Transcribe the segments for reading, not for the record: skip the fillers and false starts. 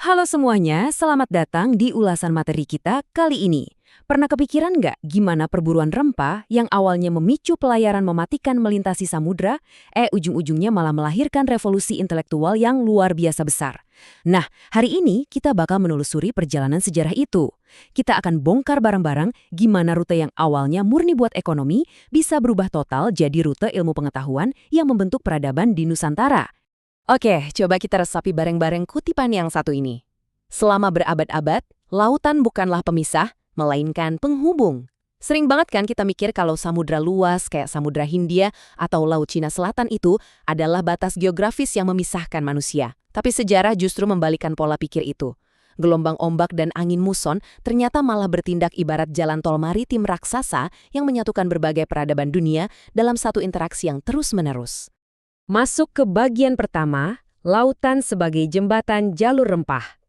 Halo semuanya, selamat datang di ulasan materi kita kali ini. Pernah kepikiran nggak gimana perburuan rempah yang awalnya memicu pelayaran mematikan melintasi samudra, ujung-ujungnya malah melahirkan revolusi intelektual yang luar biasa besar. Nah, hari ini kita bakal menelusuri perjalanan sejarah itu. Kita akan bongkar bareng-bareng gimana rute yang awalnya murni buat ekonomi bisa berubah total jadi rute ilmu pengetahuan yang membentuk peradaban di Nusantara. Oke, coba kita resapi bareng-bareng kutipan yang satu ini. Selama berabad-abad, lautan bukanlah pemisah, melainkan penghubung. Sering banget kan kita mikir kalau samudra luas kayak Samudra Hindia atau Laut Cina Selatan itu adalah batas geografis yang memisahkan manusia. Tapi sejarah justru membalikan pola pikir itu. Gelombang ombak dan angin muson ternyata malah bertindak ibarat jalan tol maritim raksasa yang menyatukan berbagai peradaban dunia dalam satu interaksi yang terus-menerus. Masuk ke bagian pertama, lautan sebagai jembatan jalur rempah.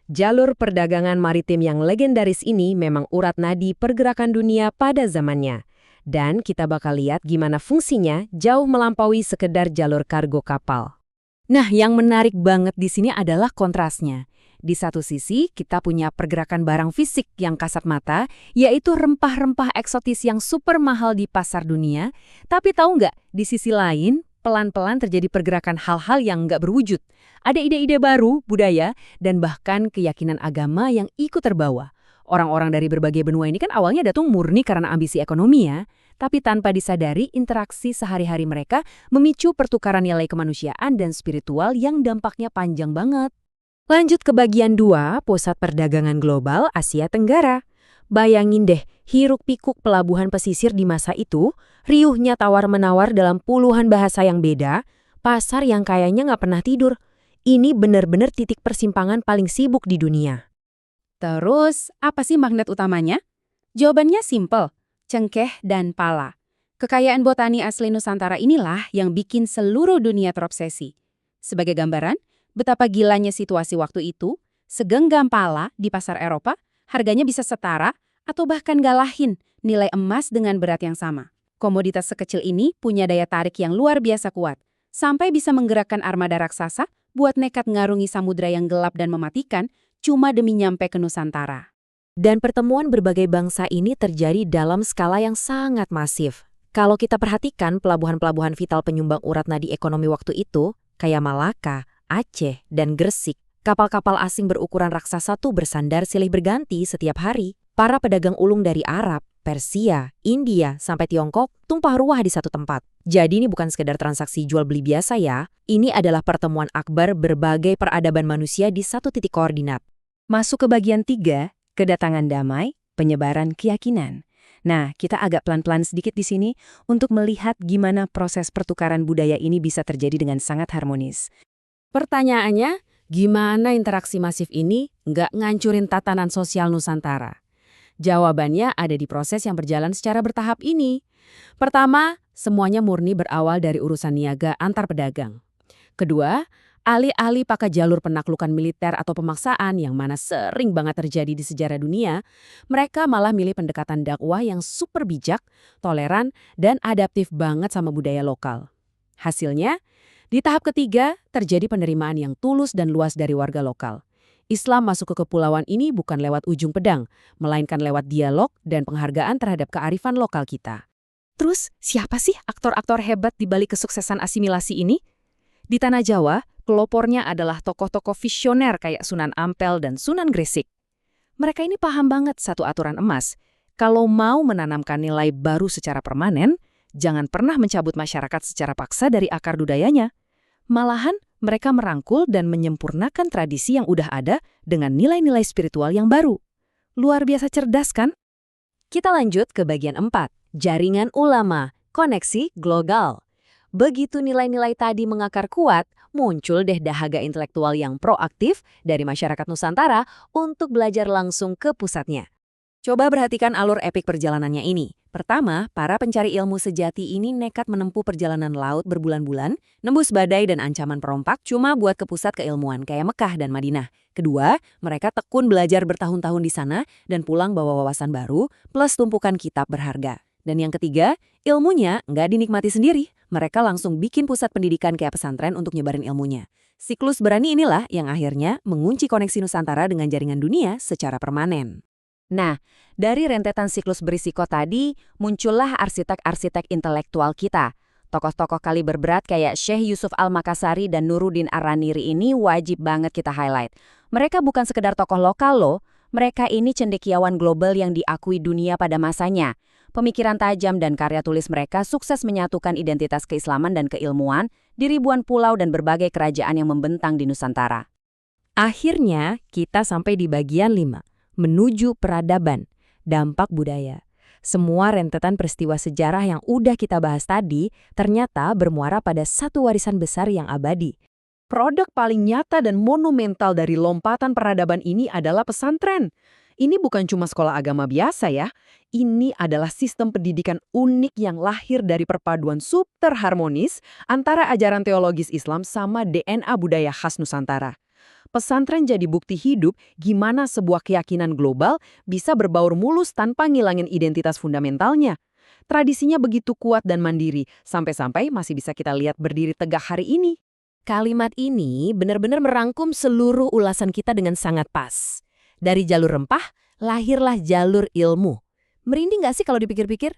Jalur perdagangan maritim yang legendaris ini memang urat nadi pergerakan dunia pada zamannya. Dan kita bakal lihat gimana fungsinya jauh melampaui sekedar jalur kargo kapal. Nah, yang menarik banget di sini adalah kontrasnya. Di satu sisi, kita punya pergerakan barang fisik yang kasat mata, yaitu rempah-rempah eksotis yang super mahal di pasar dunia. Tapi tahu nggak, di sisi lain, pelan-pelan terjadi pergerakan hal-hal yang nggak berwujud. Ada ide-ide baru, budaya, dan bahkan keyakinan agama yang ikut terbawa. Orang-orang dari berbagai benua ini kan awalnya datang murni karena ambisi ekonomi ya. Tapi tanpa disadari, interaksi sehari-hari mereka memicu pertukaran nilai kemanusiaan dan spiritual yang dampaknya panjang banget. Lanjut ke bagian 2, pusat perdagangan global Asia Tenggara. Bayangin deh, hiruk-pikuk pelabuhan pesisir di masa itu, riuhnya tawar-menawar dalam puluhan bahasa yang beda, pasar yang kayaknya nggak pernah tidur. Ini benar-benar titik persimpangan paling sibuk di dunia. Terus, apa sih magnet utamanya? Jawabannya simpel, cengkeh dan pala. Kekayaan botani asli Nusantara inilah yang bikin seluruh dunia terobsesi. Sebagai gambaran, betapa gilanya situasi waktu itu, segenggam pala di pasar Eropa, harganya bisa setara atau bahkan galahin nilai emas dengan berat yang sama. Komoditas sekecil ini punya daya tarik yang luar biasa kuat, sampai bisa menggerakkan armada raksasa buat nekat ngarungi samudra yang gelap dan mematikan cuma demi nyampe ke Nusantara. Dan pertemuan berbagai bangsa ini terjadi dalam skala yang sangat masif. Kalau kita perhatikan pelabuhan-pelabuhan vital penyumbang urat nadi ekonomi waktu itu, kayak Malaka, Aceh, dan Gresik, kapal-kapal asing berukuran raksasa tuh bersandar silih berganti setiap hari. Para pedagang ulung dari Arab, Persia, India, sampai Tiongkok tumpah ruah di satu tempat. Jadi ini bukan sekedar transaksi jual-beli biasa ya. Ini adalah pertemuan akbar berbagai peradaban manusia di satu titik koordinat. Masuk ke bagian 3, kedatangan damai, penyebaran keyakinan. Nah, kita agak pelan-pelan sedikit di sini untuk melihat gimana proses pertukaran budaya ini bisa terjadi dengan sangat harmonis. Pertanyaannya, gimana interaksi masif ini nggak ngancurin tatanan sosial Nusantara? Jawabannya ada di proses yang berjalan secara bertahap ini. Pertama, semuanya murni berawal dari urusan niaga antar pedagang. Kedua, alih-alih pakai jalur penaklukan militer atau pemaksaan yang mana sering banget terjadi di sejarah dunia, mereka malah milih pendekatan dakwah yang super bijak, toleran, dan adaptif banget sama budaya lokal. Hasilnya, di tahap ketiga, terjadi penerimaan yang tulus dan luas dari warga lokal. Islam masuk ke kepulauan ini bukan lewat ujung pedang, melainkan lewat dialog dan penghargaan terhadap kearifan lokal kita. Terus, siapa sih aktor-aktor hebat di balik kesuksesan asimilasi ini? Di Tanah Jawa, pelopornya adalah tokoh-tokoh visioner kayak Sunan Ampel dan Sunan Gresik. Mereka ini paham banget satu aturan emas. Kalau mau menanamkan nilai baru secara permanen, jangan pernah mencabut masyarakat secara paksa dari akar budayanya. Malahan, mereka merangkul dan menyempurnakan tradisi yang udah ada dengan nilai-nilai spiritual yang baru. Luar biasa cerdas kan? Kita lanjut ke bagian 4, jaringan ulama, koneksi global. Begitu nilai-nilai tadi mengakar kuat, muncul deh dahaga intelektual yang proaktif dari masyarakat Nusantara untuk belajar langsung ke pusatnya. Coba perhatikan alur epik perjalanannya ini. Pertama, para pencari ilmu sejati ini nekat menempuh perjalanan laut berbulan-bulan, nembus badai dan ancaman perompak cuma buat ke pusat keilmuan kayak Mekah dan Madinah. Kedua, mereka tekun belajar bertahun-tahun di sana dan pulang bawa wawasan baru plus tumpukan kitab berharga. Dan yang ketiga, ilmunya nggak dinikmati sendiri, mereka langsung bikin pusat pendidikan kayak pesantren untuk nyebarin ilmunya. Siklus berani inilah yang akhirnya mengunci koneksi Nusantara dengan jaringan dunia secara permanen. Nah, dari rentetan siklus berisiko tadi, muncullah arsitek-arsitek intelektual kita. Tokoh-tokoh kaliber berat kayak Syekh Yusuf Al-Makassari dan Nuruddin Ar-Raniri ini wajib banget kita highlight. Mereka bukan sekedar tokoh lokal loh, mereka ini cendekiawan global yang diakui dunia pada masanya. Pemikiran tajam dan karya tulis mereka sukses menyatukan identitas keislaman dan keilmuan di ribuan pulau dan berbagai kerajaan yang membentang di Nusantara. Akhirnya, kita sampai di bagian 5, menuju peradaban, dampak budaya. Semua rentetan peristiwa sejarah yang udah kita bahas tadi ternyata bermuara pada satu warisan besar yang abadi. Produk paling nyata dan monumental dari lompatan peradaban ini adalah pesantren. Ini bukan cuma sekolah agama biasa ya. Ini adalah sistem pendidikan unik yang lahir dari perpaduan super harmonis antara ajaran teologis Islam sama DNA budaya khas Nusantara. Pesantren jadi bukti hidup gimana sebuah keyakinan global bisa berbaur mulus tanpa ngilangin identitas fundamentalnya. Tradisinya begitu kuat dan mandiri, sampai-sampai masih bisa kita lihat berdiri tegak hari ini. Kalimat ini benar-benar merangkum seluruh ulasan kita dengan sangat pas. Dari jalur rempah, lahirlah jalur ilmu. Merinding nggak sih kalau dipikir-pikir?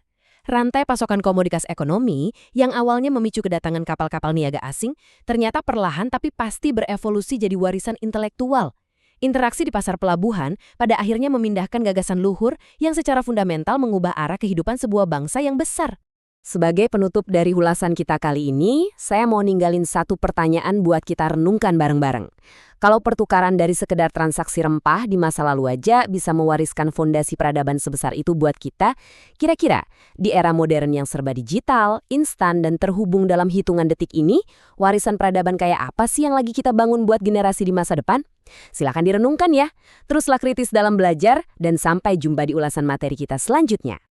Rantai pasokan komoditas ekonomi yang awalnya memicu kedatangan kapal-kapal niaga asing, ternyata perlahan tapi pasti berevolusi jadi warisan intelektual. Interaksi di pasar pelabuhan pada akhirnya memindahkan gagasan luhur yang secara fundamental mengubah arah kehidupan sebuah bangsa yang besar. Sebagai penutup dari ulasan kita kali ini, saya mau ninggalin satu pertanyaan buat kita renungkan bareng-bareng. Kalau pertukaran dari sekedar transaksi rempah di masa lalu aja bisa mewariskan fondasi peradaban sebesar itu buat kita, kira-kira di era modern yang serba digital, instan, dan terhubung dalam hitungan detik ini, warisan peradaban kayak apa sih yang lagi kita bangun buat generasi di masa depan? Silakan direnungkan ya. Teruslah kritis dalam belajar, dan sampai jumpa di ulasan materi kita selanjutnya.